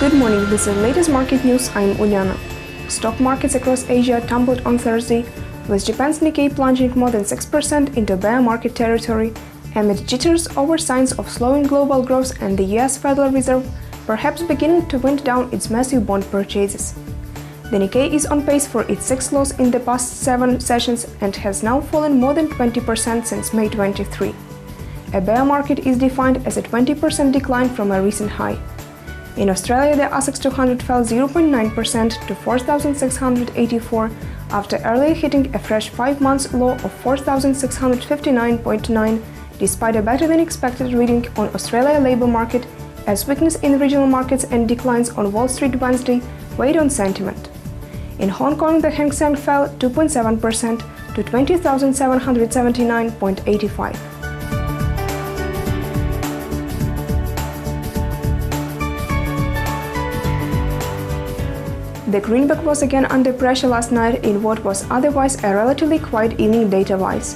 Good morning, this is the latest market news. I'm Uliana. Stock markets across Asia tumbled on Thursday, with Japan's Nikkei plunging more than 6% into bear market territory amid jitters over signs of slowing global growth and the US Federal Reserve perhaps beginning to wind down its massive bond purchases. The Nikkei is on pace for its sixth loss in the past 7 sessions and has now fallen more than 20% since May 23. A bear market is defined as a 20% decline from a recent high. In Australia, the ASX 200 fell 0.9% to 4,684 after earlier hitting a fresh 5-month low of 4,659.9 despite a better-than-expected reading on Australia labour market as weakness in regional markets and declines on Wall Street Wednesday weighed on sentiment. In Hong Kong, the Hang Seng fell 2.7% to 20,779.85. The greenback was again under pressure last night in what was otherwise a relatively quiet evening data-wise.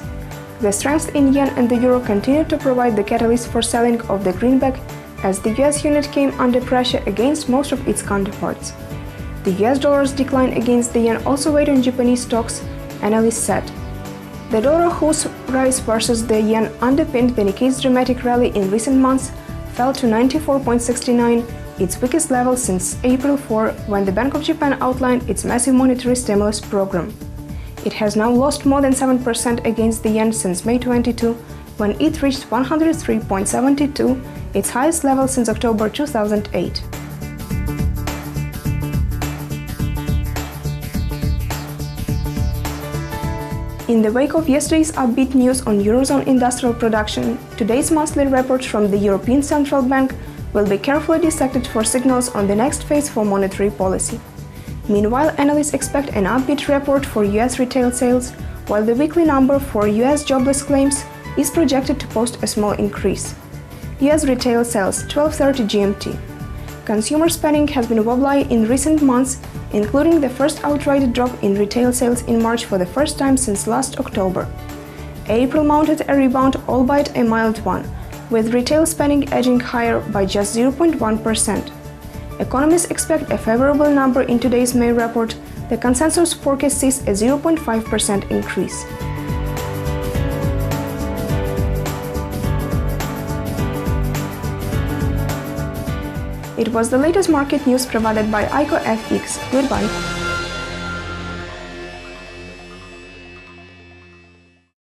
The strength in yen and the euro continued to provide the catalyst for selling of the greenback as the US unit came under pressure against most of its counterparts. The US dollar's decline against the yen also weighed on Japanese stocks, analysts said. The dollar, whose rise versus the yen underpinned the Nikkei's dramatic rally in recent months, fell to 94.69, its weakest level since April 4, when the Bank of Japan outlined its massive monetary stimulus program. It has now lost more than 7% against the yen since May 22, when it reached 103.72, its highest level since October 2008. In the wake of yesterday's upbeat news on Eurozone industrial production, today's monthly report from the European Central Bank will be carefully dissected for signals on the next phase for monetary policy. Meanwhile, analysts expect an upbeat report for US retail sales, while the weekly number for US jobless claims is projected to post a small increase. US retail sales 12:30 GMT. Consumer spending has been wobbly in recent months, including the first outright drop in retail sales in March for the first time since last October. April mounted a rebound, albeit a mild one, with retail spending edging higher by just 0.1%. Economists expect a favorable number in today's May report. The consensus forecast sees a 0.5% increase. It was the latest market news provided by ICO FX. Goodbye.